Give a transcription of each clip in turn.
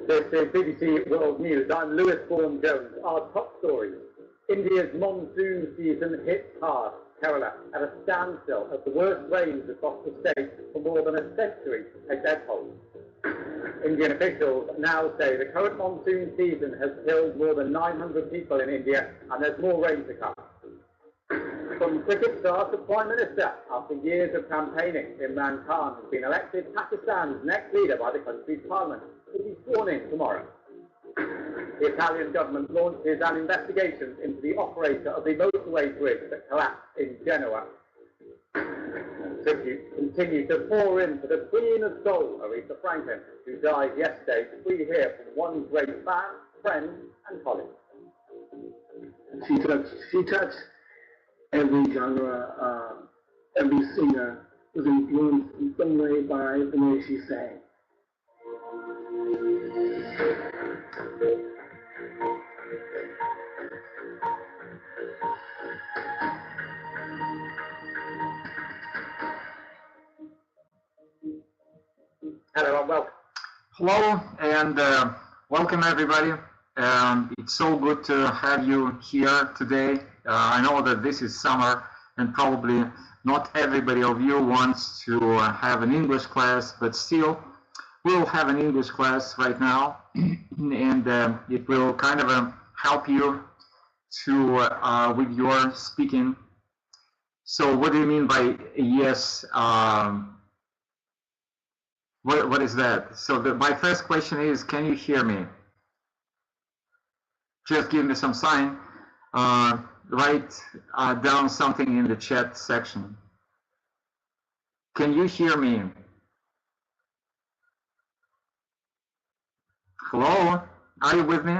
This is BBC World News. I'm Lewis Bourne-Jones. Our top story. India's monsoon season hits hard. Kerala at a standstill as the worst rains across the state for more than a century a dead hold. Indian officials now say the current monsoon season has killed more than 900 people in India and there's more rain to come. From cricket star to Prime Minister, after years of campaigning, Imran Khan has been elected Pakistan's next leader by the country's parliament. He'll be sworn in tomorrow. The Italian government launches an investigation into the operator of the motorway bridge that collapsed in Genoa. Tributes continue to pour in for the Queen of Soul, Aretha Franklin, who died yesterday. We hear from one great fan, friend, and colleague. She touched every genre, every singer was influenced in some way by the way she sang. Hello and welcome. Hello and welcome everybody. It's so good to have you here today. I know that this is summer and probably not everybody of you wants to have an English class, but still we'll have an English class right now and it will kind of help you to with your speaking. So what do you mean by yes? What is that? So my first question is, can you hear me? Just give me some sign. Write down something in the chat section. Can you hear me? Hello? Are you with me?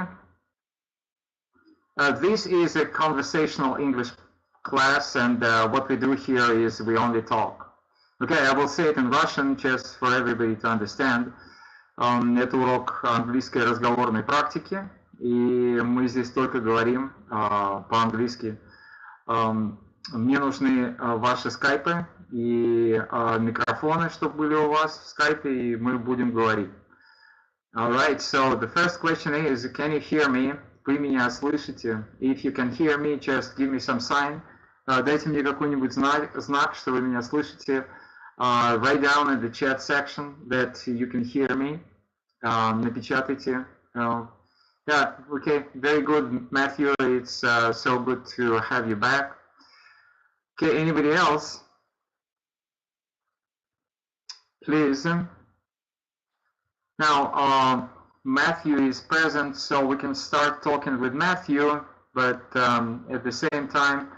This is a conversational English class, and what we do here is we only talk. Okay, I will say it in Russian, just for everybody to understand. Это урок английской разговорной практики, и мы здесь только говорим по-английски. Мне нужны ваши скайпы и микрофоны, чтобы были у вас в скайпе, и мы будем говорить. Alright, so the first question is, can you hear me? Вы меня слышите? If you can hear me, just give me some sign. Дайте мне какой-нибудь знак, что вы меня слышите. Write down in the chat section that you can hear me. Напечатайте. Yeah, okay, very good, Matthew. It's so good to have you back. Okay, anybody else? Please. Now, Matthew is present, so we can start talking with Matthew, but at the same time,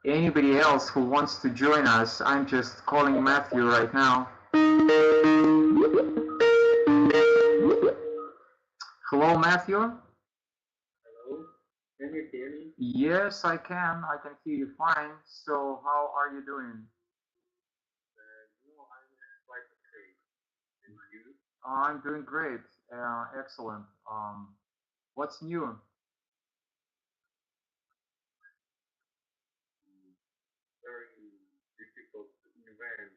anybody else who wants to join us, I'm just calling Matthew right now. Hello, Matthew? Hello, can you hear me? Yes, I can hear you fine. So, how are you doing? No, I'm quite okay. And you? I'm doing great. Excellent. What's new? Very difficult event.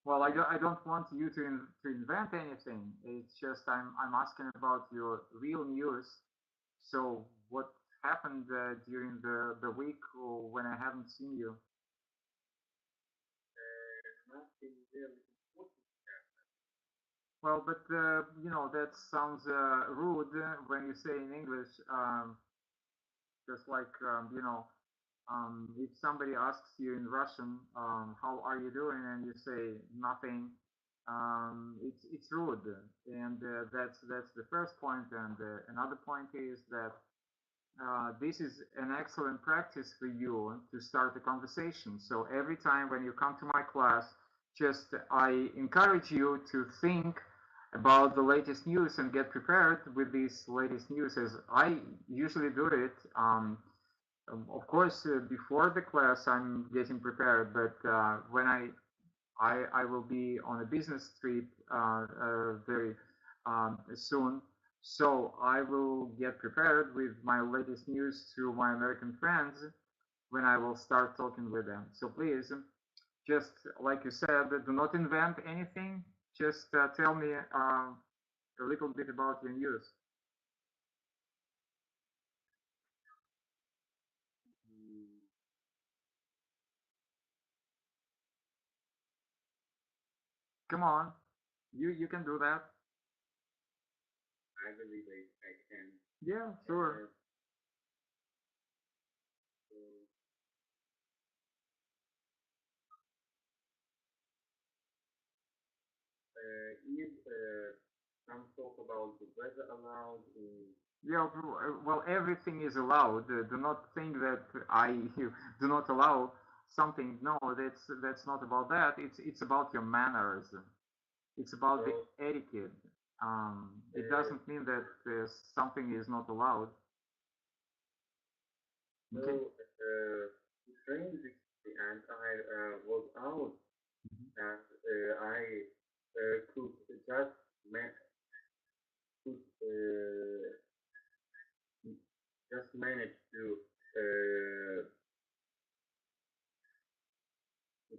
Well, I don't want you to invent anything. It's just I'm asking about your real news. So what happened during the week or when I haven't seen you? Nothing really important happened. Well, but you know, that sounds rude when you say in English. Just like you know, if somebody asks you in Russian, how are you doing, and you say nothing, it's rude, and that's the first point. And another point is that this is an excellent practice for you to start a conversation. So every time when you come to my class, just I encourage you to think about the latest news and get prepared with these latest news, as I usually do it. Of course, before the class, I'm getting prepared, but when I will be on a business trip very soon, so I will get prepared with my latest news to my American friends when I will start talking with them. So please, just like you said, do not invent anything. Just tell me a little bit about your news. Come on, you can do that. I believe I can. Yeah, sure. Is some talk about the weather allowed in... Yeah, well, everything is allowed. Do not think that I do not allow something. No, that's not about that. It's about your manners. It's about the etiquette. It doesn't mean that something is not allowed. Okay. So, train and I was out, and I could just manage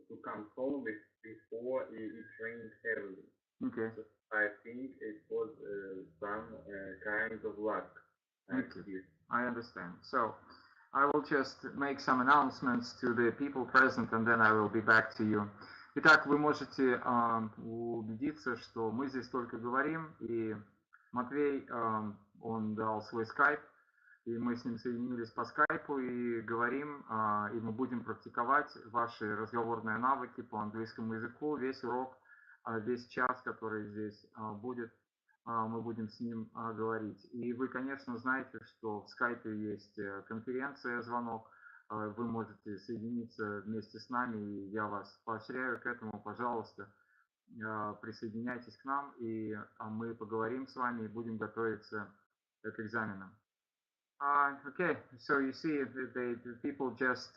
to come home before it rained heavily. Okay. So I think it was some kind of luck. I understand. So I will just make some announcements to the people present, and then I will be back to you. Итак, вы можете убедиться, что мы здесь только говорим, и Матвей, он дал свой скайп, и мы с ним соединились по скайпу и говорим, и мы будем практиковать ваши разговорные навыки по английскому языку, весь урок, весь час, который здесь будет, мы будем с ним говорить. И вы, конечно, знаете, что в скайпе есть конференция, звонок, вы можете соединиться вместе с нами, и я вас поощряю к этому, пожалуйста, присоединяйтесь к нам, и мы поговорим с вами и будем готовиться к экзаменам. Okay, so you see, the people just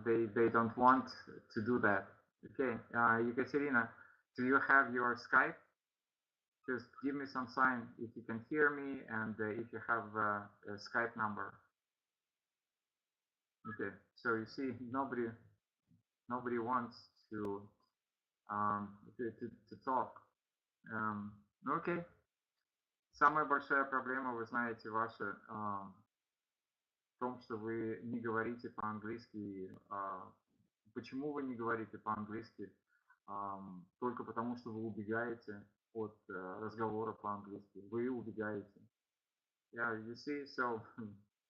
they don't want to do that. Okay, Ekaterina, do you have your Skype? Just give me some sign if you can hear me and if you have a Skype number. Okay, so you see, nobody wants to talk. Okay. Самая большая проблема, вы знаете, ваша в том, что вы не говорите по-английски. Почему вы не говорите по-английски? Только потому, что вы убегаете от разговора по-английски. Вы убегаете. Yeah, you see, so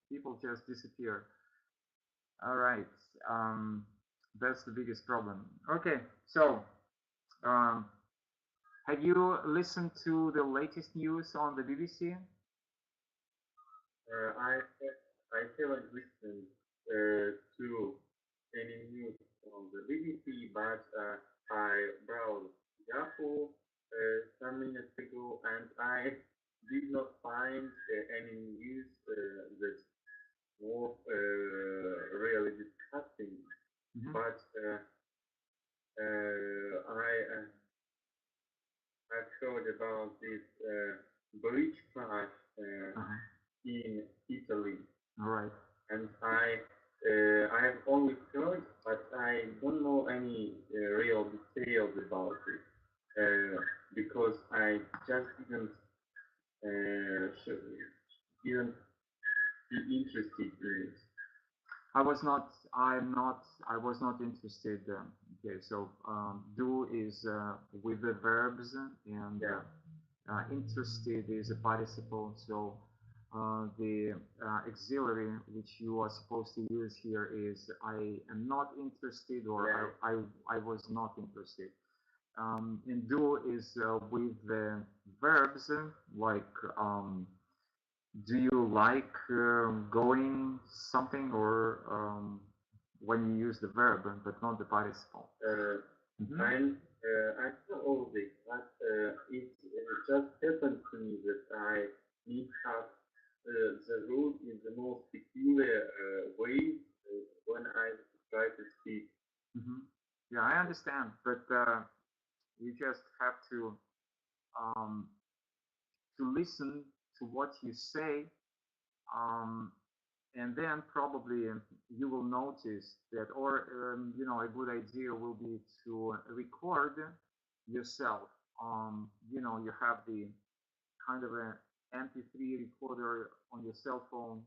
people just disappear. All right, that's the biggest problem. Okay, so have you listened to the latest news on the BBC? I haven't listened to any news on the BBC, but I browsed Yahoo some minutes ago, and I did not find any news that worth really discussing. But I've heard about this bridge crash in Italy. All right. And I've only heard, but I don't know any real details about it because I just didn't be interested in it. I was not interested. Okay, so do is with the verbs, and interested is a participle. So the auxiliary which you are supposed to use here is I am not interested, or I was not interested. And do is with the verbs, like do you like going something, or when you use the verb but not the participle? I know all this, but it just happened to me that I need have the rules in the most peculiar way when I try to speak. Mm-hmm. Yeah, I understand, but you just have um, to listen to what you say, um, and then probably you will notice that, or a good idea will be to record yourself. You have the kind of an MP3 recorder on your cell phone.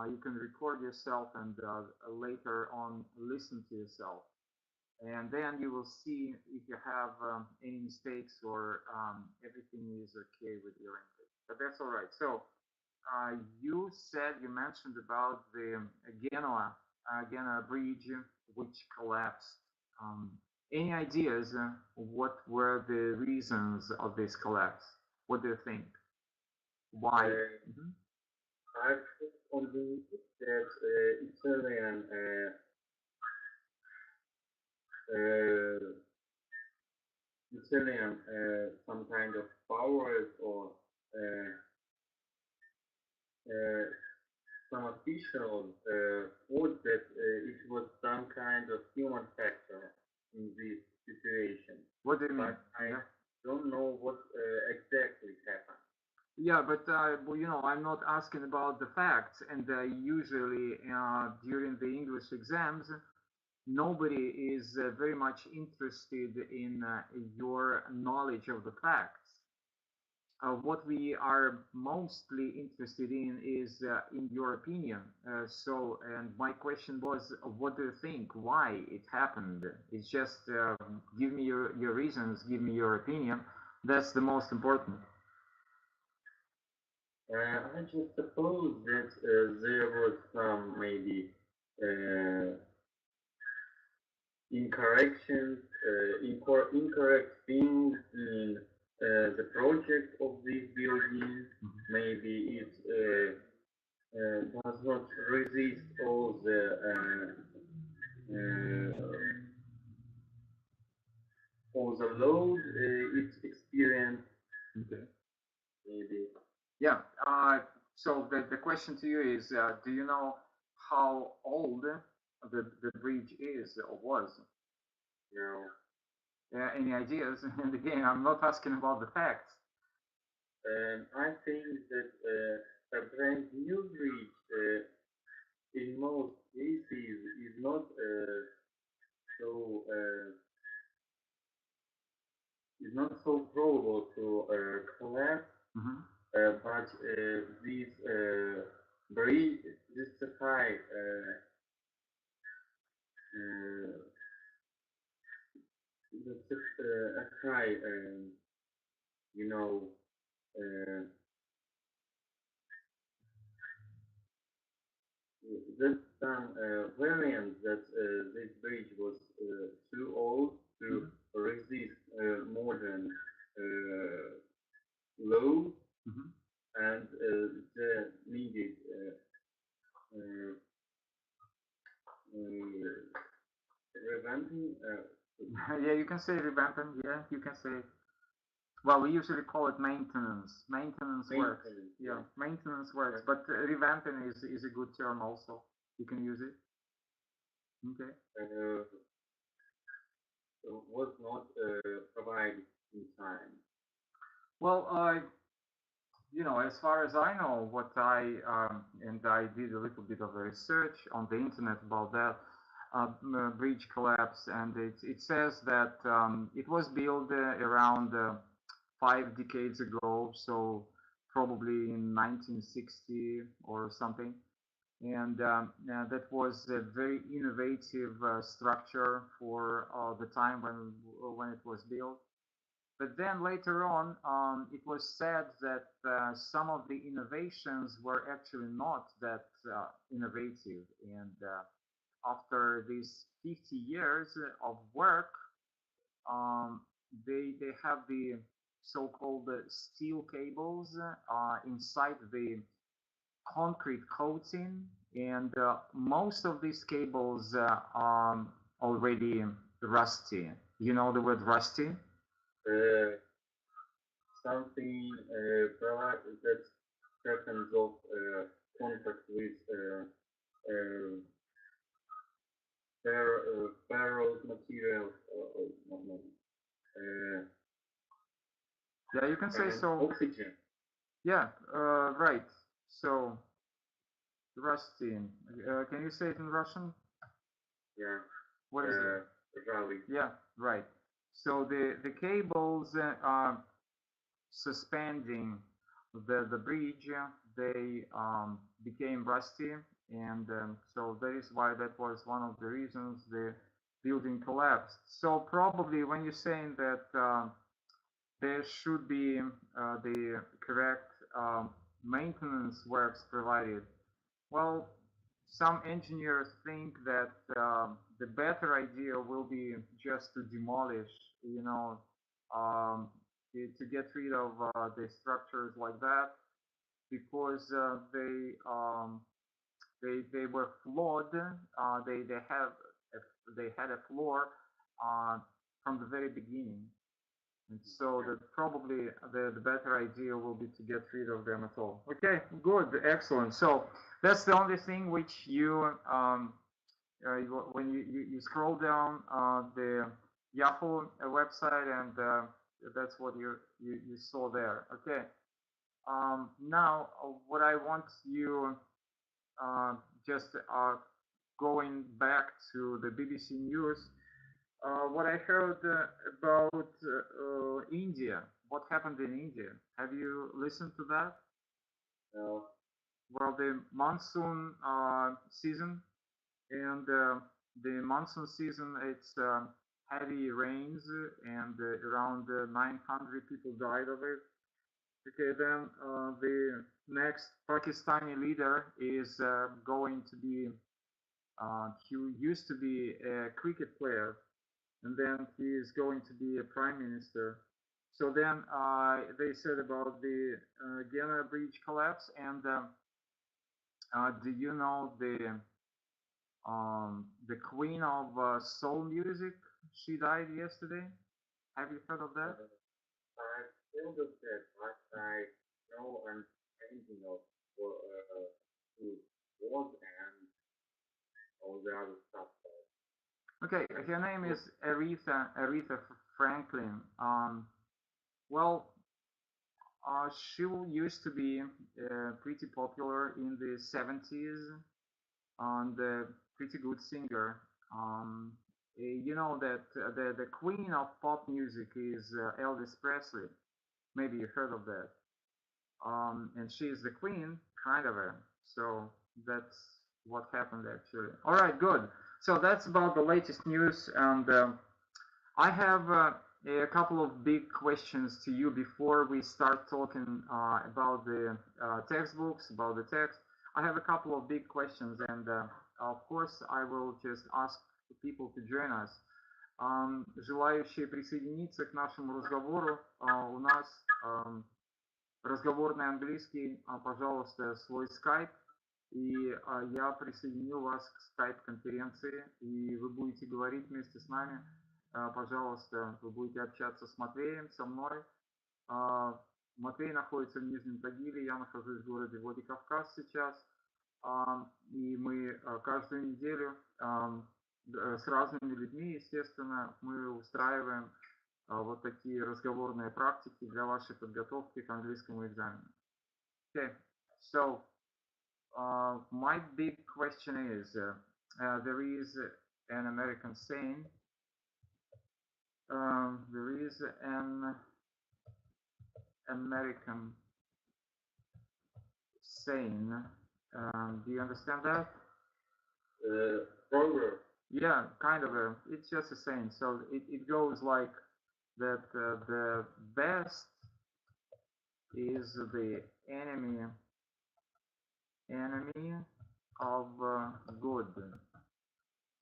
You can record yourself and later on listen to yourself. And then you will see if you have any mistakes or everything is okay with your English. But that's all right. So you mentioned about the Genoa Bridge which collapsed. Any ideas what were the reasons of this collapse? What do you think? Why? I've heard on the news that Italian some kind of powers or some officials thought that it was some kind of human factor in this situation. What do you mean? But I don't know what exactly happened. Yeah, but I'm not asking about the facts, and usually during the English exams, nobody is very much interested in your knowledge of the facts. What we are mostly interested in is in your opinion. And my question was, what do you think? Why it happened? It's just give me your reasons, give me your opinion. That's the most important. I just suppose that there was some maybe incorrect things in the project of this building. Maybe it does not resist all the load it experienced. Okay. Maybe. Yeah. So the question to you is, do you know how old the bridge is or was? No. Any ideas? And again, I'm not asking about the facts. I think that a brand new bridge in most cases is not so probable to collapse. But this bridge, this high there's some variants that this bridge was too old to resist modern load, and the needed revamping. Yeah, you can say revamping. Yeah, you can say. Well, we usually call it maintenance. Maintenance works. Yeah, maintenance works. But revamping is a good term also. You can use it. Okay. Was not provided in time. Well, as far as I know, what I did a little bit of research on the internet about that bridge collapse, and it says that it was built around 5 decades ago, so probably in 1960 or something, and that was a very innovative structure for the time when it was built. But then later on, it was said that some of the innovations were actually not that innovative. And after these 50 years of work, they have the so-called steel cables inside the concrete coating, and most of these cables are already rusty. You know the word rusty? Something that happens of contact with ferrous materials. Yeah, you can say so. Oxygen. Yeah, right. So, rusty. Can you say it in Russian? Yeah. What is it? Rally. Yeah, right. So the cables suspending the bridge, they became rusty, and so that is why that was one of the reasons the building collapsed. So probably when you're saying that there should be the correct maintenance works provided, well, some engineers think that the better idea will be just to demolish, you know, to get rid of the structures like that, because they were flawed. They had a floor from the very beginning. And so that probably the better idea will be to get rid of them at all. Okay, good, excellent. So that's the only thing which you, when you scroll down the Yahoo website, and that's what you saw there. Okay. Now, what I want you just going back to the BBC News. What I heard about India, what happened in India. Have you listened to that? No. Well, the monsoon season, and the monsoon season, it's heavy rains, and around 900 people died of it. Okay, then the next Pakistani leader is going to be, he used to be a cricket player, and then he is going to be a prime minister. So then they said about the Ghana bridge collapse, and do you know the queen of soul music? She died yesterday. Have you heard of that? I feel that, but I know I'm thinking of who was and all the other stuff. Okay, her name is Aretha Franklin. Well, she used to be pretty popular in the 70s, and a pretty good singer. You know that the queen of pop music is Elvis Presley. Maybe you heard of that. And she is the queen, kind of. So that's what happened actually. All right, good. So that's about the latest news, and I have a couple of big questions to you before we start talking about the textbooks, about the text. I have a couple of big questions, and of course I will just ask people to join us. Желающие присоединиться к нашему разговору, у нас разговорный английский, пожалуйста, свой скайп, и я присоединю вас к скайп-конференции, и вы будете говорить вместе с нами. Пожалуйста, вы будете общаться с Матвеем, со мной. Матвей находится в Нижнем Тагиле, я нахожусь в городе Владикавказ сейчас, и мы каждую неделю с разными людьми, естественно, мы устраиваем вот такие разговорные практики для вашей подготовки к английскому экзамену. Okay, so my big question is, there is an American saying, there is an American saying, do you understand that? Proverb. Yeah, kind of it's just a saying. So it goes like that the best is the enemy of good.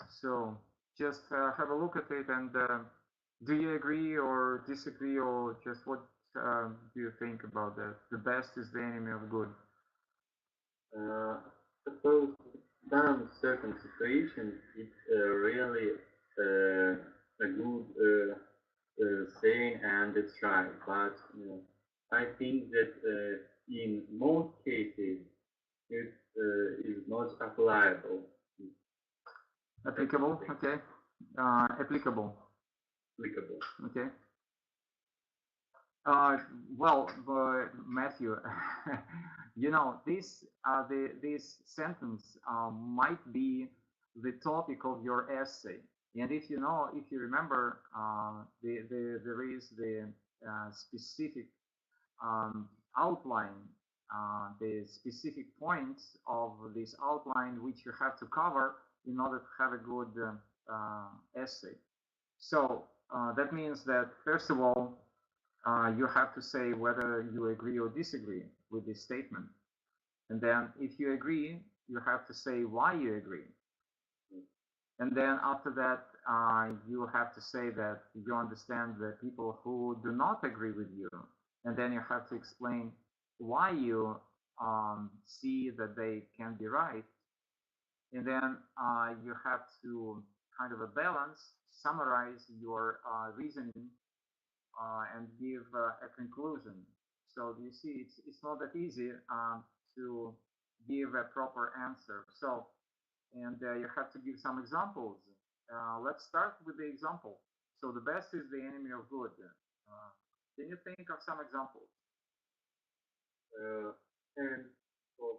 So just have a look at it, and do you agree or disagree, or just what do you think about that? The best is the enemy of good. Suppose done certain situation, it really a good saying, and it's right. But I think that in most cases it is not applicable. Applicable, okay. Applicable. Applicable. Okay. Well, Matthew, you know, this sentence might be the topic of your essay, and if you remember, there is the specific outline, the specific points of this outline which you have to cover in order to have a good essay. So that means that first of all, you have to say whether you agree or disagree with this statement. And then if you agree, you have to say why you agree. And then after that, you have to say that you understand the people who do not agree with you. And then you have to explain why you see that they can be right. And then you have to kind of a balance, summarize your reasoning and give a conclusion. So you see, it's not that easy to give a proper answer. So, and you have to give some examples. Let's start with the example. So the best is the enemy of good. Can you think of some examples? And of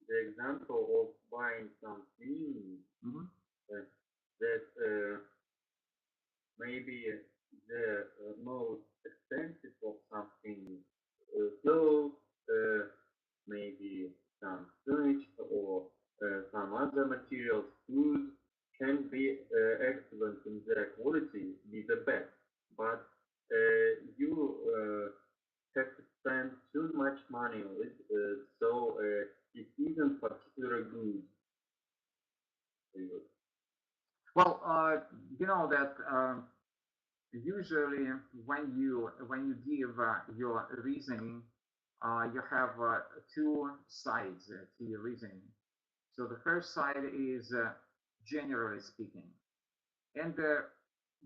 the example of buying something that maybe the most expensive of something, clothes, maybe some furniture or some other materials, food can be excellent in their quality, be the best, but you have to spend too much money on it, so it isn't particularly good. Well, you know that usually when you give your reasoning, you have two sides to your reasoning. So the first side is generally speaking, and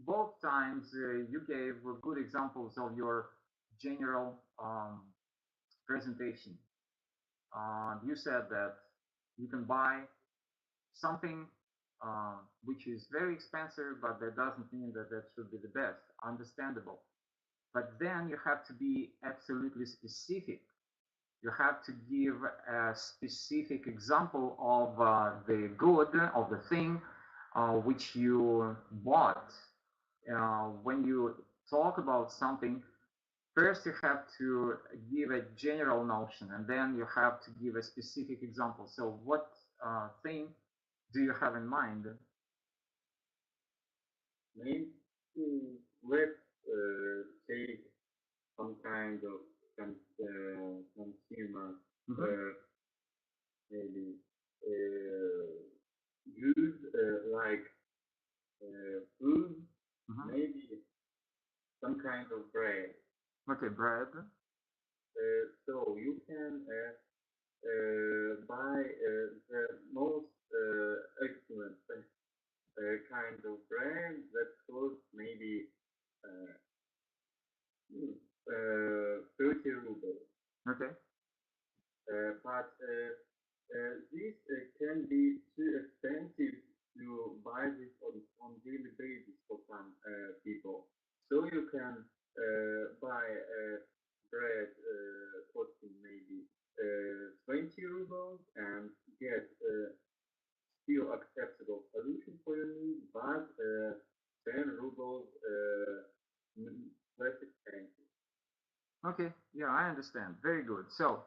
both times you gave good examples of your general presentation. You said that you can buy something which is very expensive, but that doesn't mean that that should be the best. Understandable. But then you have to be absolutely specific. You have to give a specific example of the good, of the thing which you bought. When you talk about something, first you have to give a general notion, and then you have to give a specific example. So what thing do you have in mind? Maybe let's take some kind of consumer, maybe goods like food, maybe some kind of bread. Okay, bread. So you can buy the most excellent kind of bread that costs maybe 30 rubles. Okay. But this can be too expensive to buy this on daily basis for some people. So you can buy bread costing maybe 20 rubles and get still acceptable solution for your needs, but 10 rubles less expensive. Okay, yeah, I understand. Very good. So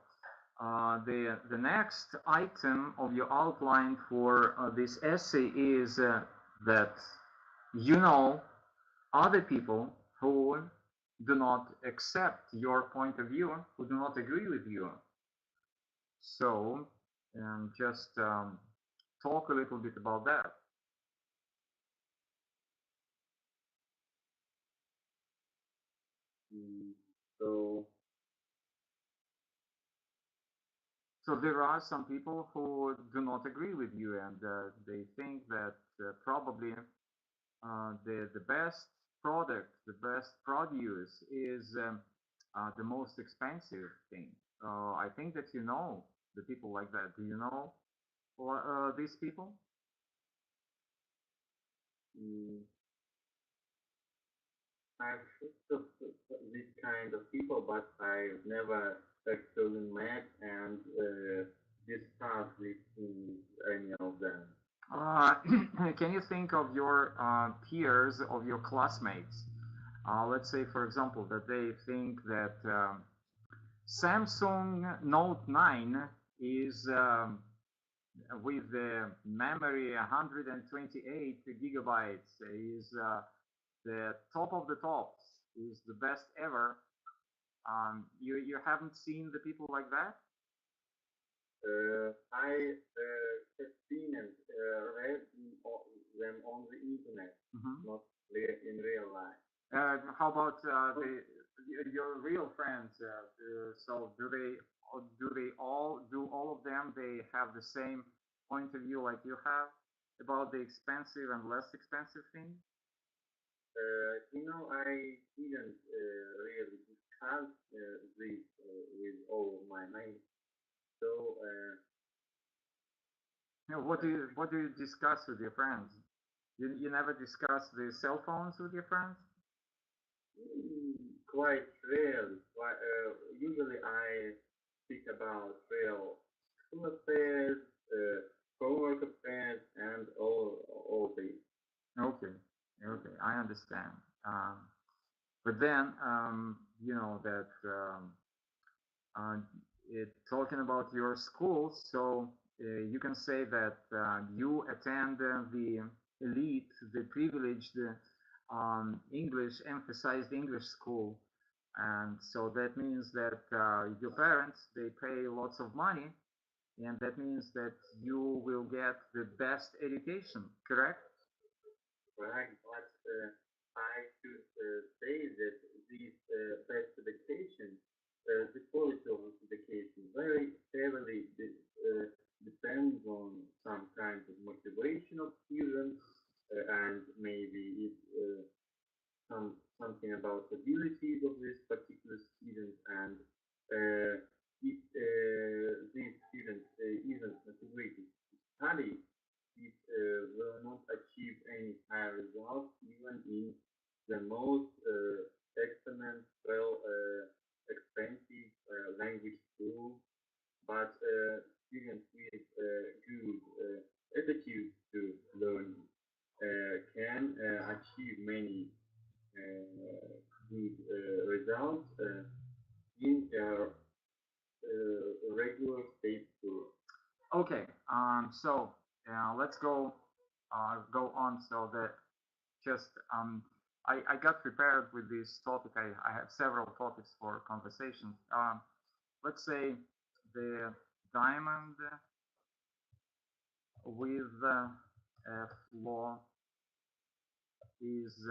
the next item of your outline for this essay is that you know other people who do not accept your point of view, who do not agree with you. So just talk a little bit about that. So So there are some people who do not agree with you, and they think that probably the best product, the best produce is the most expensive thing. I think that you know the people like that. Do you know these people? I've heard of this kind of people, but I've never actually met and discussed with any of them. Can you think of your peers, of your classmates? Let's say, for example, that they think that Samsung Note 9 is with the memory 128 gigabytes is the top of the tops, is the best ever. You haven't seen the people like that? I have seen and read them on the internet, not in real life. How about your real friends? So do all of them? They have the same point of view like you have about the expensive and less expensive thing? I didn't really discuss this with all of my mates. So, what do you discuss with your friends? You never discuss the cell phones with your friends? quite rarely. Usually, I speak about real school affairs, homework affairs, and all these. Okay, I understand. But then, you know that talking about your school, so you can say that you attend the elite, the privileged emphasized English school, and so that means that your parents, they pay lots of money, and that means that you will get the best education, correct? Right, but I should say that this best education, the quality of education, very heavily depends on some kind of motivation of students, and maybe something about abilities of this particular student, and if these students isn't motivated to study, it will not achieve any high results, even in the most excellent, well expensive language school. But students with good attitude to learn can achieve many good results in regular state school. Okay, so let's go on. So that just I got prepared with this topic. I have several topics for conversation. Let's say the diamond with a flaw is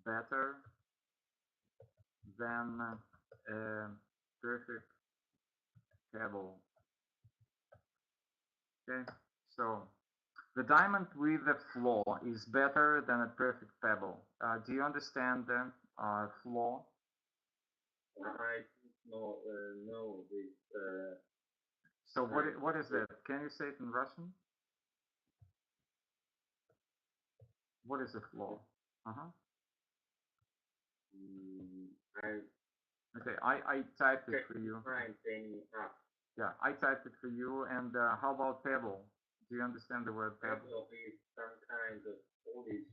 better than a perfect pebble. Okay, so the diamond with a flaw is better than a perfect pebble. Do you understand the flaw? I don't know this. So what is it? Can you say it in Russian? What is a flaw? Okay, I typed it for you. Yeah, I typed it for you. And how about pebble? Do you understand the word pebble? Pebble is some kind of polish,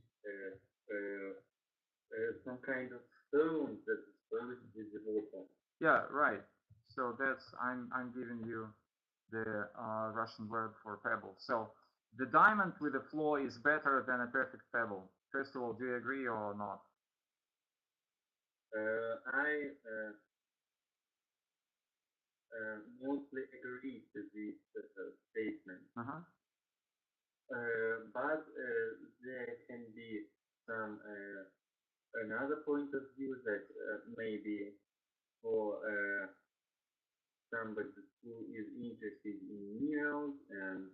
some kind of stone that is polished with the water. Yeah, right. So that's I'm giving you the Russian word for pebble. So the diamond with a flaw is better than a perfect pebble. First of all, do you agree or not? I mostly agree to this statement. But there can be some another point of view that maybe for somebody who is interested receive emails and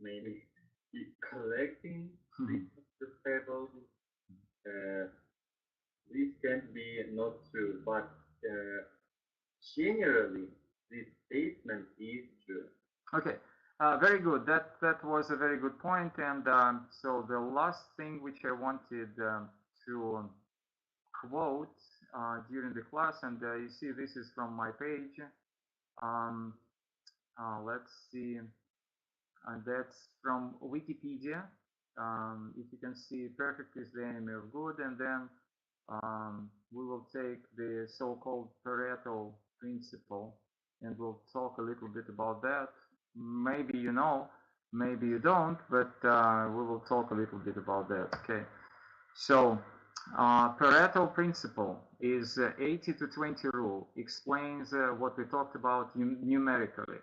maybe keep collecting these tables. This can be not true, but generally this statement is true. Okay, very good. That was a very good point. And so the last thing which I wanted to quote during the class, and you see this is from my page. Let's see, that's from Wikipedia. If you can see, perfect is the enemy of good, and then we will take the so-called Pareto principle, and we'll talk a little bit about that. Maybe you know, maybe you don't, but we will talk a little bit about that. Okay, so Pareto principle is 80 to 20 rule, explains what we talked about numerically.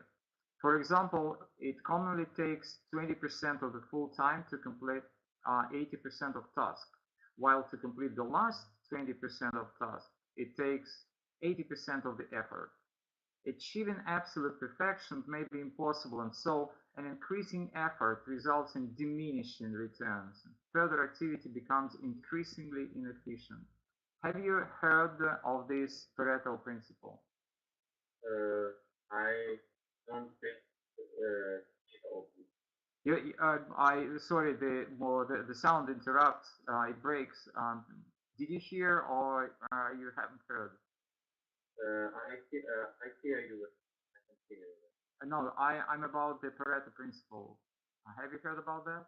For example, it commonly takes 20% of the full time to complete 80% of task, while to complete the last 20% of task, it takes 80% of the effort. Achieving absolute perfection may be impossible, and so an increasing effort results in diminishing returns. Further activity becomes increasingly inefficient. Have you heard of this Pareto principle? I don't think sorry, the sound interrupts, it breaks. Did you hear, or you haven't heard? I hear you. I can hear you. No, I'm about the Pareto principle. Have you heard about that?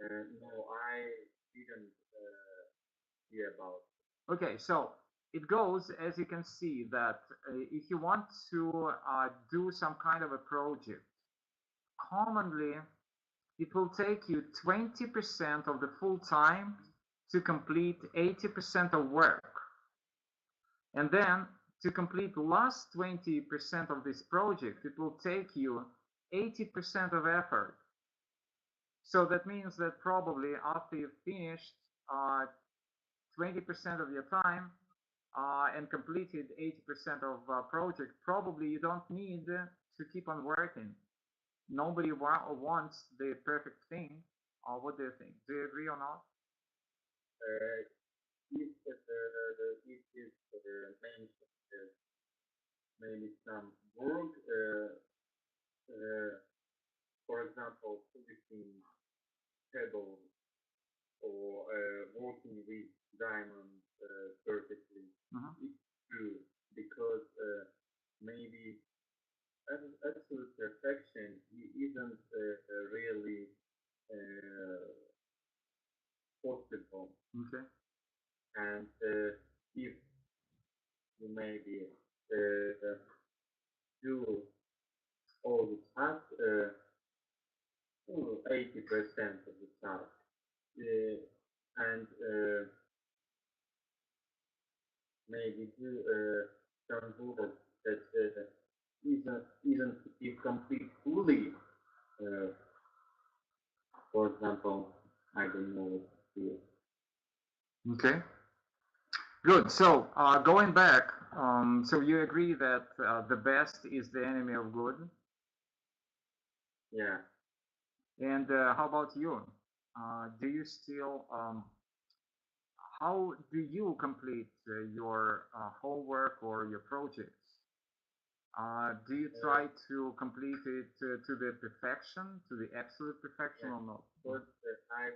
No, I didn't hear about it. Okay, so it goes, as you can see, that if you want to do some kind of a project, commonly it will take you 20% of the full time to complete 80% of work. And then to complete the last 20% of this project, it will take you 80% of effort. So that means that probably after you've finished 20% of your time and completed 80% of project, probably you don't need to keep on working. Nobody wants the perfect thing. What do you think? Do you agree or not? If it is mentioned maybe some work, for example, publishing tables or working with diamonds perfectly, it's true, because maybe absolute perfection isn't really possible. Okay. And if you maybe do all the tasks, 80% of the task, and maybe do some work that isn't complete fully. For example, I don't know what to do. Okay. Good. So going back, so you agree that the best is the enemy of good? Yeah. And how about you? Do you still, how do you complete your homework or your projects? Do you try to complete it to the perfection, to the absolute perfection, or not? But I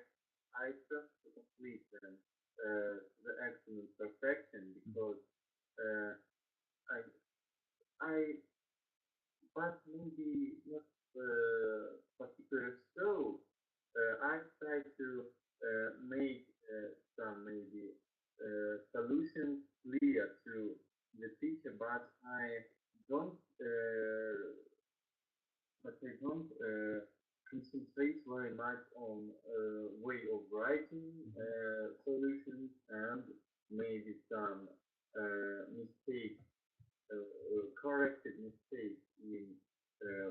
try to complete the absolute perfection, because but maybe not particularly so. I try to make some maybe solutions clear to the teacher, but I don't concentrate very much on way of writing solutions, and maybe some mistakes, corrected mistakes in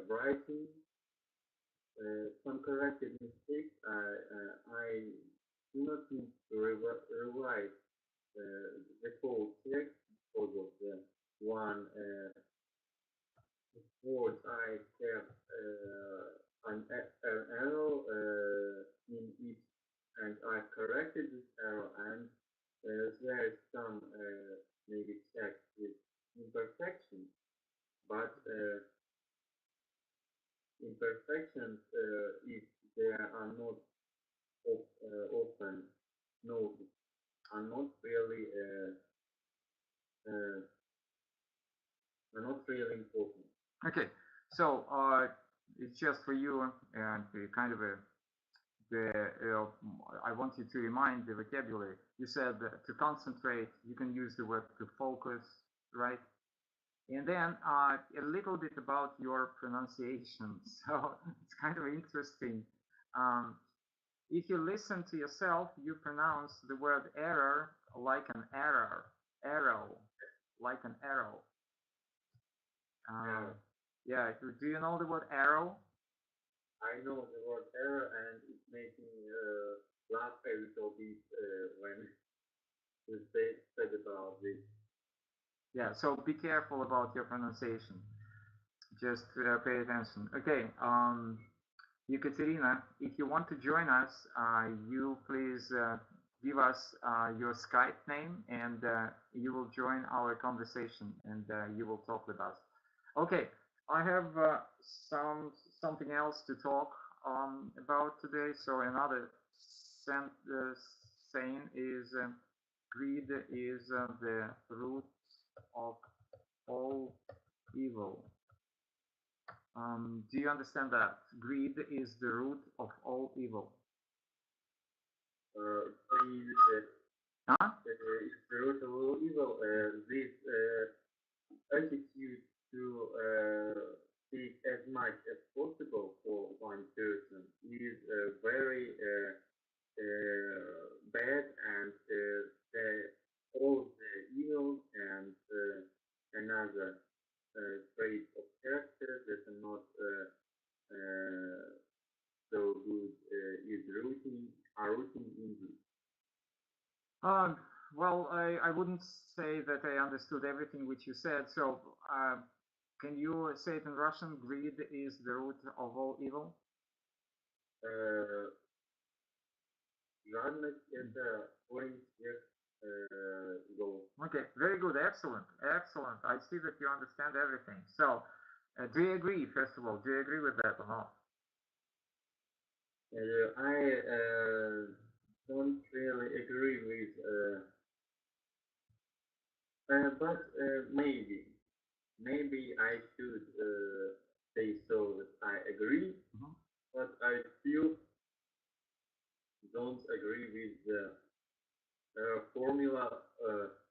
writing. Some corrected mistakes I do not need to rewrite the whole text because of the one word I have an error in it, and I corrected this error, and there is some maybe text with imperfection, but imperfections, if they are not often noted, are not really important. Okay, so it's just for you and kind of I want you to remind the vocabulary. You said to concentrate, you can use the word to focus, right? And then a little bit about your pronunciation. So it's kind of interesting. If you listen to yourself, you pronounce the word error like an error, arrow, like an arrow. Yeah, do you know the word arrow? I know the word error, and it makes me laugh a little bit when you said about this. Yeah, so be careful about your pronunciation. Just pay attention. Okay, Ekaterina, if you want to join us, you please give us your Skype name, and you will join our conversation, and you will talk with us. Okay, I have something else to talk about today. So another saying is greed is the root of all evil. Do you understand that? Greed is the root of all evil. Greed is the root of all evil. This attitude to seek as much as possible for one person is very bad, and all the evil and another traits of character that are not so good is rooting in this. Well, I wouldn't say that I understood everything which you said. So can you say it in Russian? Greed is the root of all evil? Жадность – это корень всех зол. Okay, very good, excellent, excellent. I see that you understand everything. So, do you agree, first of all, do you agree with that or not? I don't really agree with, but maybe I should say so that I agree, but I still don't agree with the formula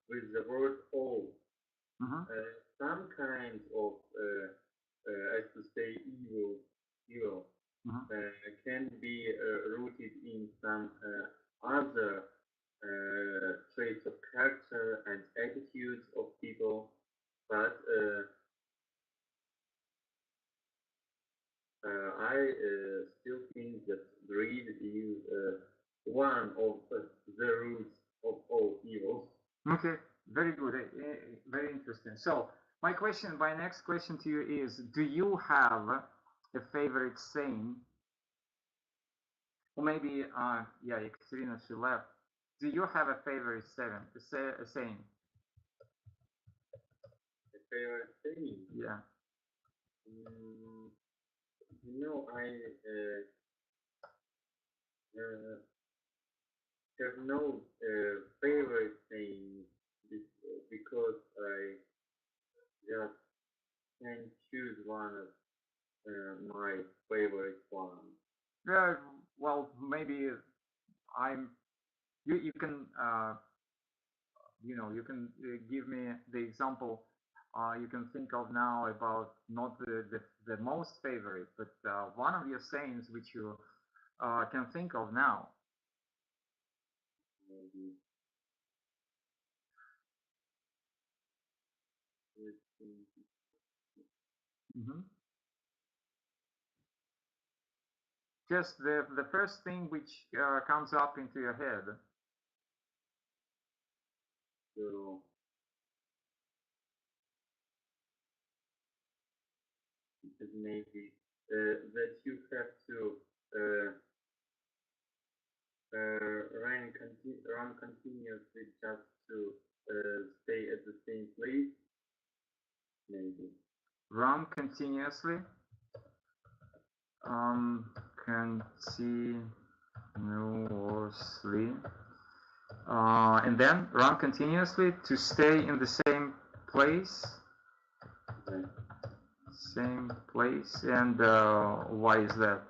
with the word all. Some kinds of, as to say, evil can be rooted in some other traits of character and attitudes of people, but I still think that greed is one of the roots of all evil. Okay, very good, very interesting. So my next question to you is, do you have a favorite saying? Or maybe, yeah, Ekaterina, she left. Do you have a favorite saying? A favorite saying? Yeah. I have no favorite saying because I just can't choose one of my favorite ones. Yeah, well, maybe you can you can give me the example you can think of now about not the most favorite, but one of your sayings which you can think of now. Maybe. Just the first thing which comes up into your head. So, sentences maybe that you have to run continuously just to stay at the same place, maybe. Run continuously. Continuously. And then run continuously to stay in the same place. Okay. Same place. And why is that?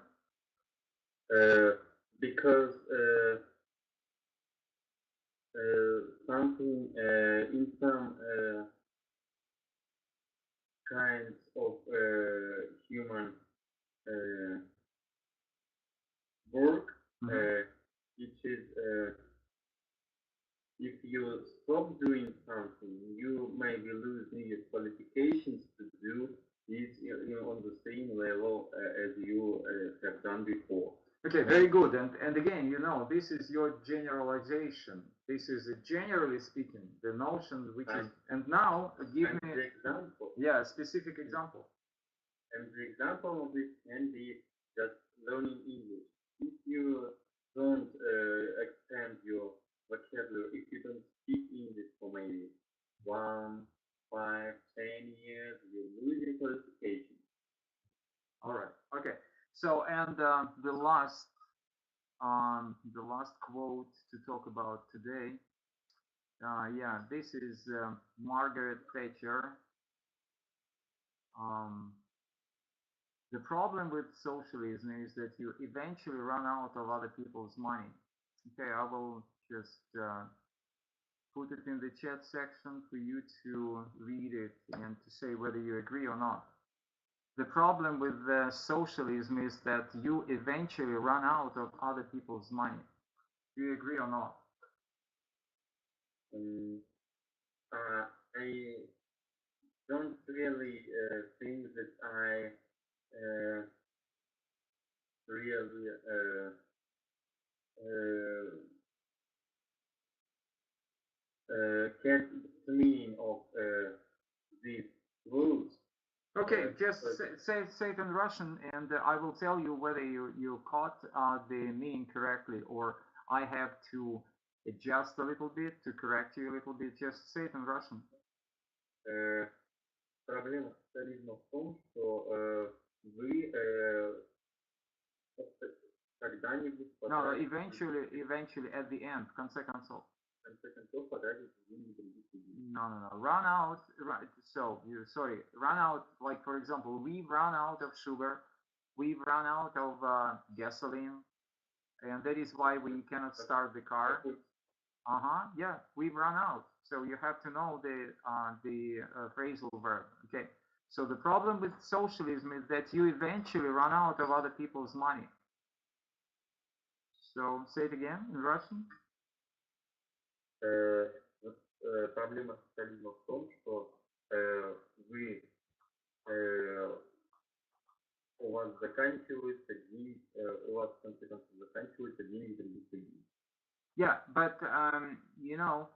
Because something in some kinds of human work, which is if you stop doing something, you maybe lose needed qualifications to do it on the same level as you have done before. Okay, very good. And again, you know, this is your generalization. This is generally speaking the notion which is. And now give me the example. Yeah, a specific example. And the example of this can be just learning English. If you don't extend your vocabulary, if you don't speak English for maybe 1, 5, 10 years, you lose your qualification. All right. Okay. So and the last quote to talk about today. Yeah, this is Margaret Thatcher. The problem with socialism is that you eventually run out of other people's money. Okay, I will just put it in the chat section for you to read it and to say whether you agree or not. The problem with socialism is that you eventually run out of other people's money. Do you agree or not? I don't really think that I really get the meaning of these rules. Okay, just say it in Russian, and I will tell you whether you caught the meaning correctly, or I have to adjust a little bit to correct you a little bit. Just say it in Russian. Проблема социализма в том, что вы когда-нибудь No, eventually at the end, в конце концов. в конце концов потратите деньги других людей. No. Run out. Right. So run out. Like for example, we've run out of sugar. We've run out of gasoline, and that is why we cannot start the car. Yeah, we've run out. So you have to know the phrasal verb. Okay. So the problem with socialism is that you eventually run out of other people's money. So say it again in Russian. Проблема социализма в том, что вы у вас заканчиваются деньги, у вас в конце концов заканчиваются деньги других людей. Yeah, but you know,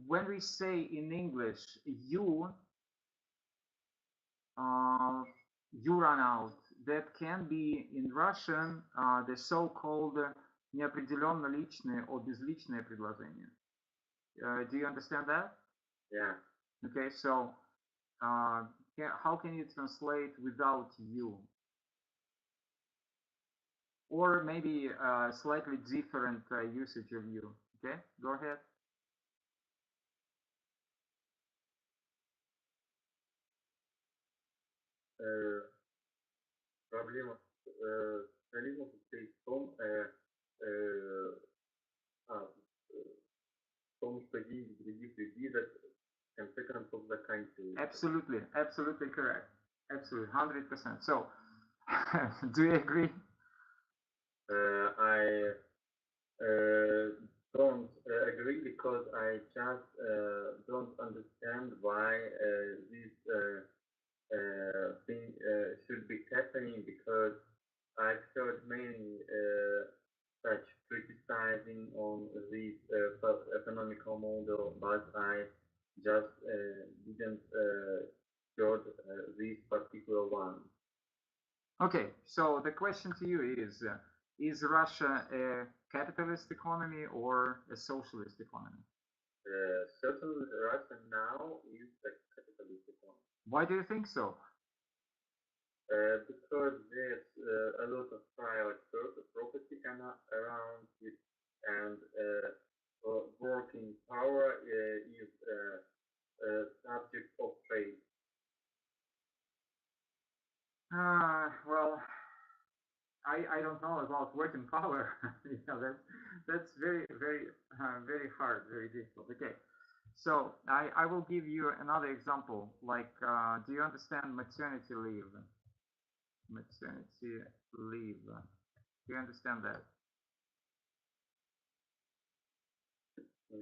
when we say in English you run out, that can be in Russian the so-called неопределенно личное or безличное предложение. Do you understand that? Yeah. Okay, so how can you translate without you? Or maybe a slightly different usage of you. Okay, go ahead. Проблема социализма состоит в том, что деньги других людей в конце концов заканчиваются. Absolutely correct. Absolutely, 100%. So, do you agree? I don't agree because I just don't understand why this thing should be happening, because I've heard many such criticizing on this economical model, but I just didn't secured this particular one. Okay, so the question to you is Russia a capitalist economy or a socialist economy? Certainly, Russia now is a capitalist economy. Why do you think so? Because there's a lot of private property around it, and working power is subject of trade. Well, I don't know about working power. You know, that's very hard, very difficult. Okay, so I will give you another example. Like, do you understand maternity leave? Maternity leave. Do you understand that? I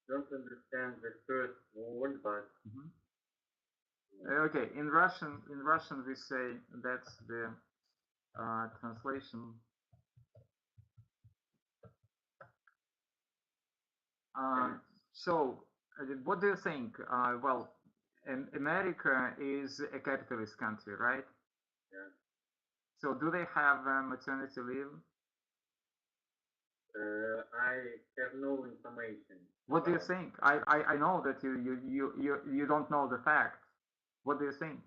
don't understand the first word, but okay. In Russian we say that's the translation. So, what do you think? Well, America is a capitalist country, right? Yeah. So, do they have maternity leave? I have no information. What do you think? I know that you don't know the facts. What do you think?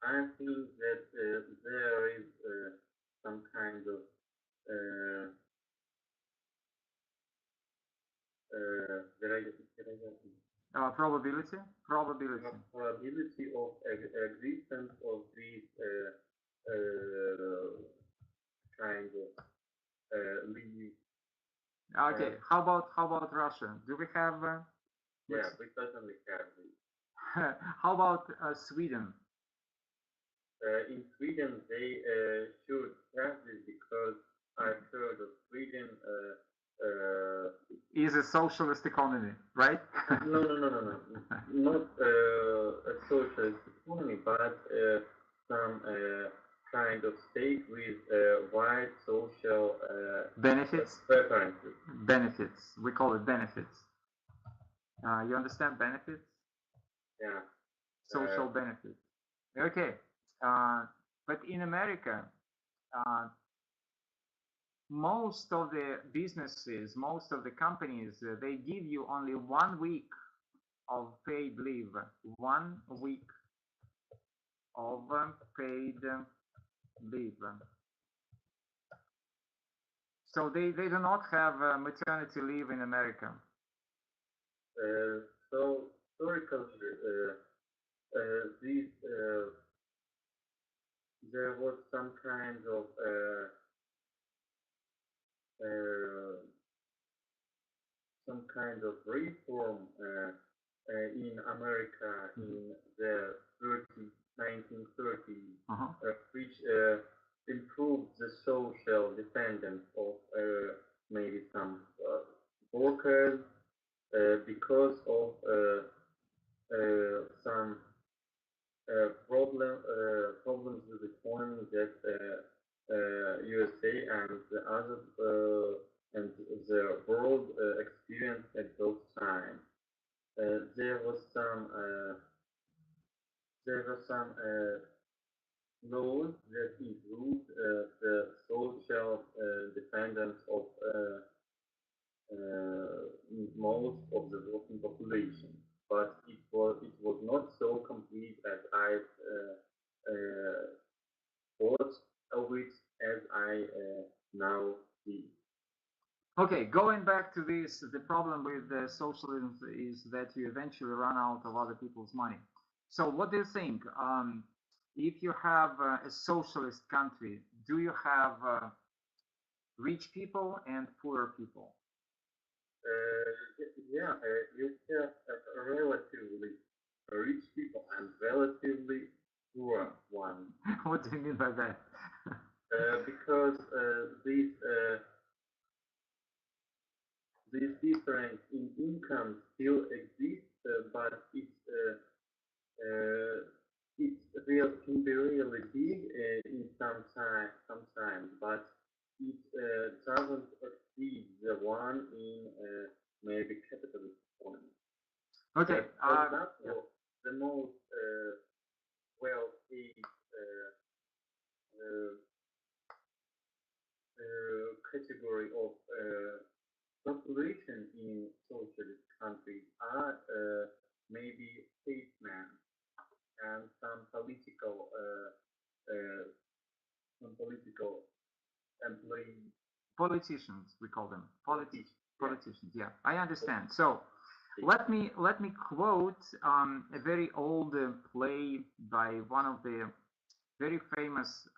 I think that there is some kind of Probability of existence of this kind of leave. Okay. How about Russia? Do we have? Yeah, we certainly have this. How about Sweden? In Sweden, they should have this because I've heard of Sweden is a socialist economy, right? No. Not a socialist economy, but some kind of state with wide social benefits. Preferences. Benefits. We call it benefits. You understand benefits? Yeah. Social benefits. Okay. But in America, most of the businesses, most of the companies, they give you only 1 week of paid leave. 1 week of paid leave. So they do not have maternity leave in America. So historically, there was some kind of reform in America in the 1930s, which improved the social dependence of maybe some workers because of some problems with the economy that USA and the other and the world experienced at those times. There were some laws that improved the social dependence of most of the working population, but it was not so complete as I thought of it as I now see. Okay, going back to this, the problem with socialism is that you eventually run out of other people's money. So what do you think? If you have a socialist country, do you have rich people and poorer people? Yeah, you have relatively rich people and relatively poor ones. What do you mean by that? Because this difference in income still exists, but it can be really big in sometimes, but it doesn't exceed the one in maybe capitalist economy. Okay. the most well-paid category of population in socialist countries are maybe statesmen and some political employees. Politicians, we call them politicians. Yeah, I understand. So let me quote a very old play by one of the very famous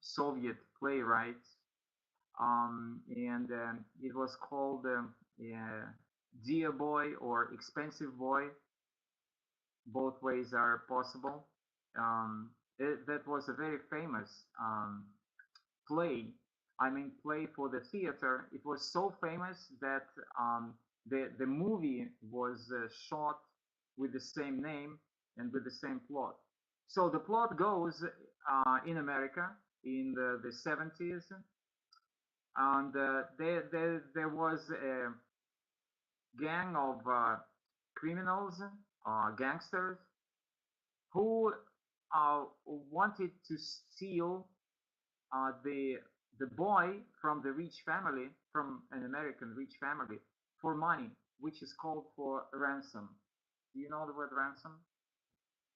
Soviet playwrights, and it was called Dear Boy or Expensive Boy. Both ways are possible. That was a very famous play. I mean, play for the theater. It was so famous that the movie was shot with the same name and with the same plot. So the plot goes in America in the 70s, and there was a gang of criminals, gangsters, who wanted to steal the boy from the rich family, from an American rich family, for money, which is called for ransom. Do you know the word ransom?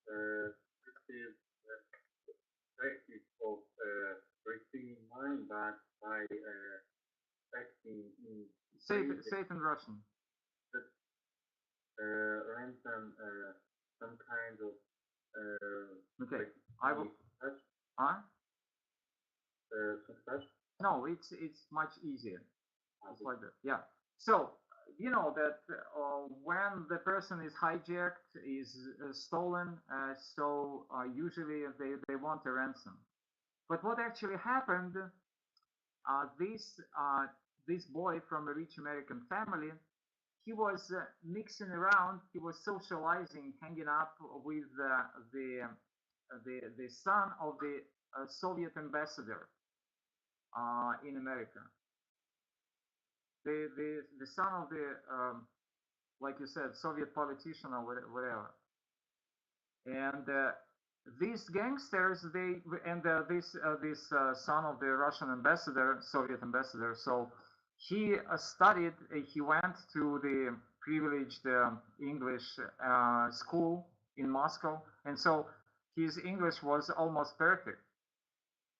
This is the practice of receiving money back by acting in. Say it in Russian. Ransom, some kind of. Okay, I will. Huh? No, it's much easier. It's like that. Yeah. So you know that when the person is hijacked, is stolen, so usually they want a ransom. But what actually happened? This boy from a rich American family, he was mixing around. He was socializing, hanging up with the son of the Soviet ambassador in America. The son of the like you said, Soviet politician or whatever. And these gangsters, this son of the Russian ambassador, Soviet ambassador. So he studied. He went to the privileged English school in Moscow, and so his English was almost perfect.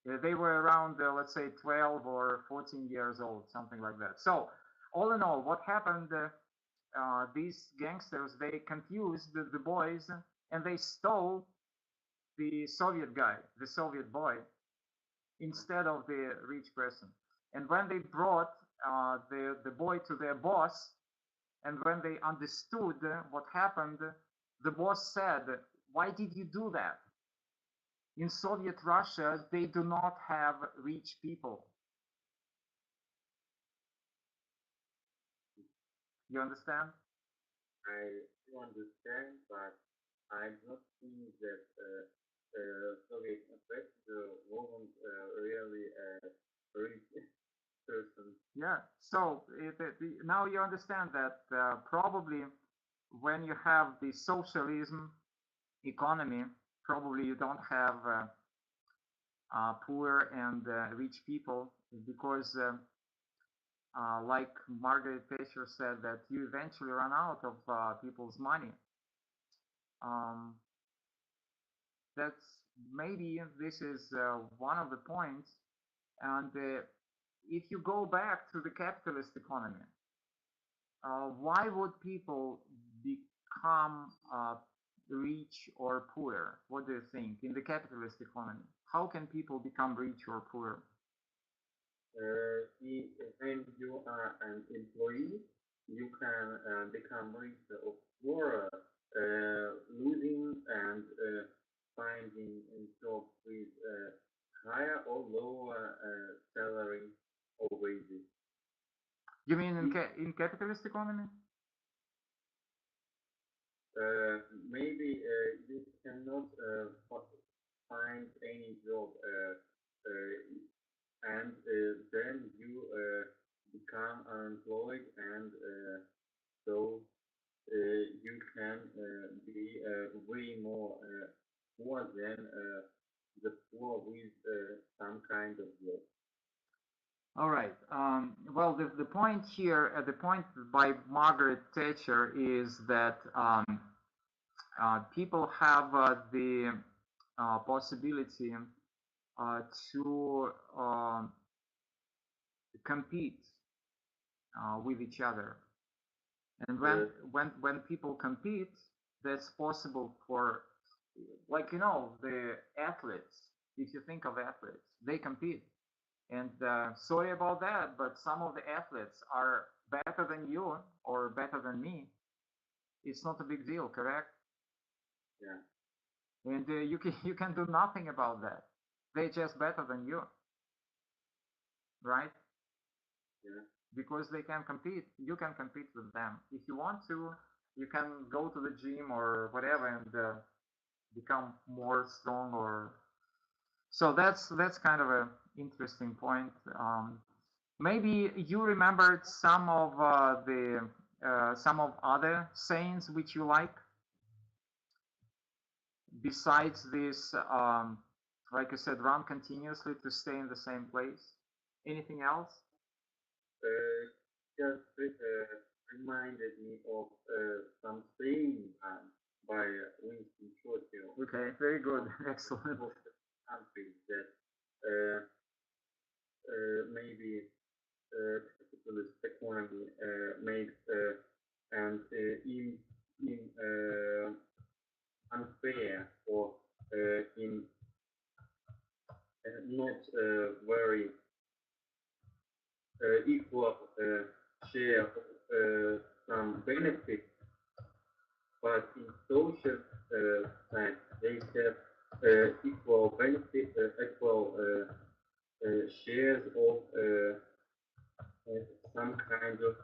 They were around, let's say, 12 or 14 years old, something like that. So, all in all, what happened? These gangsters, they confused the boys, and they stole the Soviet guy, the Soviet boy, instead of the rich person. And when they brought the boy to their boss, and when they understood what happened, the boss said, "Why did you do that? In Soviet Russia, they do not have rich people." You understand? I do understand, but I don't think that Soviet ambassador wasn't really a rich person. Yeah. So now you understand that probably when you have the socialism economy, probably you don't have poor and rich people, because like Margaret Thatcher said, that you eventually run out of people's money. That's maybe this is one of the points. And if you go back to the capitalist economy, why would people become rich or poor? What do you think in the capitalist economy? How can people become rich or poor? When you are an employee, you can become rich or poor, losing and finding a job with higher or lower salary or wages. You mean in capitalist economy? Maybe you cannot find any job, and then you become unemployed, and so you can be way more than the poor with some kind of job. All right. Well, the point here, the point by Margaret Thatcher is that people have the possibility to compete with each other, and when people compete, that's possible for, like, you know, the athletes. If you think of athletes, they compete, and sorry about that, but some of the athletes are better than you or better than me. It's not a big deal, correct? Yeah. And you can do nothing about that. They're just better than you, right? Yeah. Because they can compete. You can compete with them. If you want to, you can go to the gym or whatever and become more strong. Or so that's kind of an interesting point. Maybe you remembered some of some of other sayings which you like besides this. Like I said, run continuously to stay in the same place. Anything else? Just reminded me of some saying by Winston Churchill. Okay, very good, excellent. Of the countries that maybe capitalist economy makes and unfair or in not very equal share of some benefits, but in social side they have equal benefit, equal shares of some kind of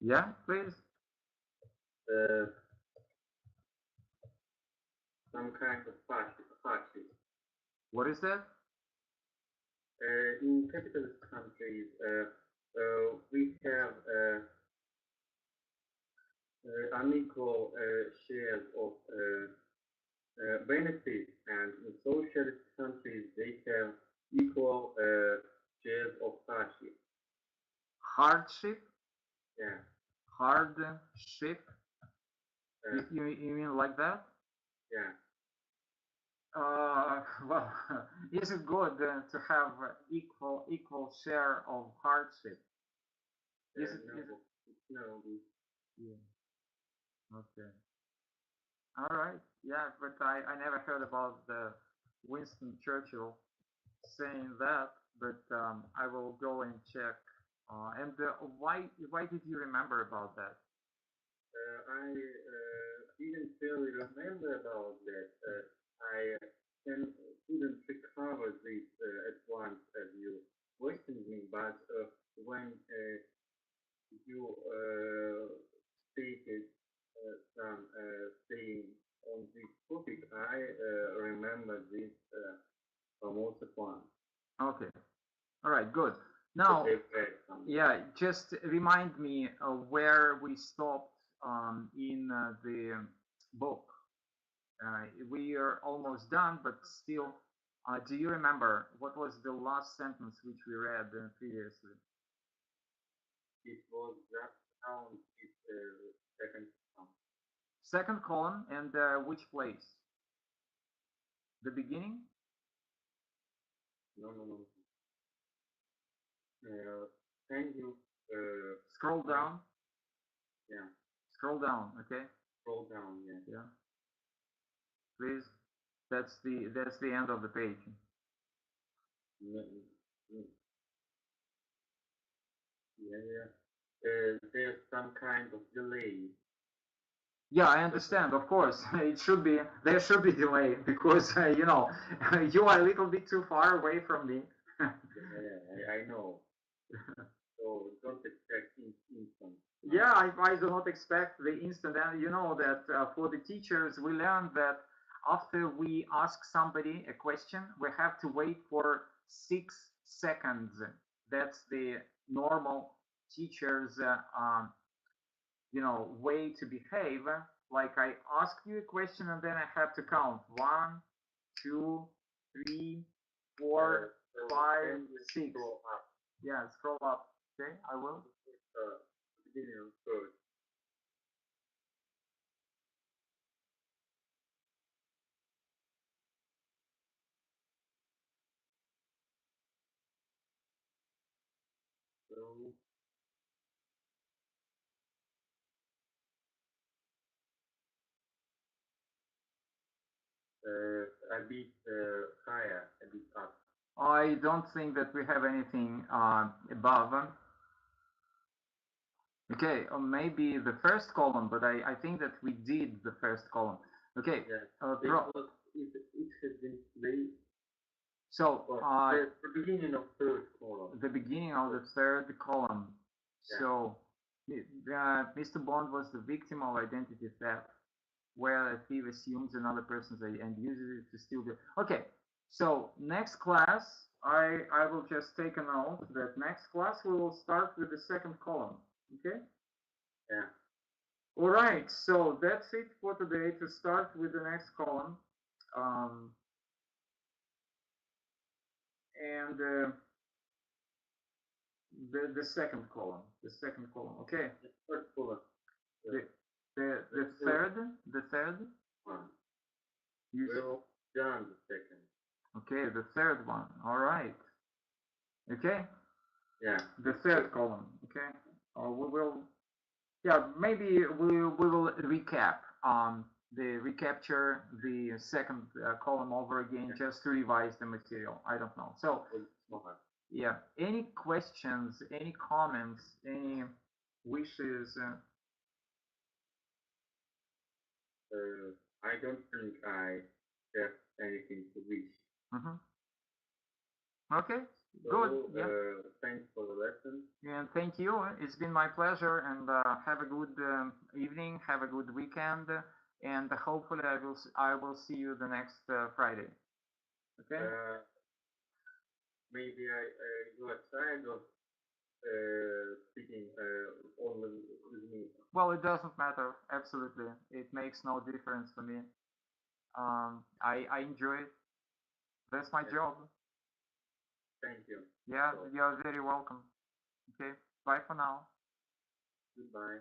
Yeah, please. Some kind of party. What is that? In capitalist countries, we have unequal shares of benefits, and in socialist countries they have equal shares of hardship. Hardship? Yeah. Hardship? You mean like that? Yeah. Well, is it good to have equal share of hardship? No. Yeah. Okay. All right. Yeah, but I never heard about the Winston Churchill saying that, but I will go and check. And why did you remember about that? I didn't really remember about that. I couldn't recover this at once as you questioned me, but when you stated some saying on this topic, I remember this most one. Okay. All right. Good. Now, yeah, just remind me where we stopped in the book. We are almost done, but still, do you remember what was the last sentence which we read previously? It was just down its second column. Second column, and which place? The beginning? No. Can you scroll down? Yeah. Scroll down, okay? Scroll down, yeah. Yeah. Please. That's the end of the page. Yeah. There's some kind of delay. Yeah, I understand. Of course, there should be delay because you know you are a little bit too far away from me. Yeah, I know. So don't expect instant. Yeah, I do not expect the instant. And you know that for the teachers, we learned that After we ask somebody a question, we have to wait for 6 seconds. That's the normal teacher's way to behave. Like I ask you a question and then I have to count 1, 2, 3, 4, 5, 6. Scroll up. Yeah, scroll up. Okay, I will. Beginning of third. So a bit higher, a bit up. I don't think that we have anything above. Okay, or maybe the first column, but I think that we did the first column. Okay. Yes. It has been placed. So the beginning of third column. The beginning of the third column. Yeah. So Mr. Bond was the victim of identity theft, where a thief assumes another person's identity and uses it to steal the. Okay. So next class, I will just take a note that next class we will start with the second column. Okay. Yeah. All right. So that's it for today. To start with the next column. And the second column, okay. The third column. The third. Well done. The second. Okay, the third one. All right. Okay. Yeah. The third column. Okay. We will. Yeah, maybe we will recap recapture the second column over again, just to revise the material. I don't know. So, yeah, any questions, any comments, any wishes? I don't think I have anything to wish. Okay, so, good. Yeah. Thanks for the lesson. And thank you. It's been my pleasure. And have a good evening. Have a good weekend. And hopefully I will see you the next Friday. Okay. Maybe you are tired of speaking only with me. Well, it doesn't matter. Absolutely, it makes no difference for me. I enjoy it. That's my job. Thank you. Yeah, you're very welcome. Okay. Bye for now. Goodbye.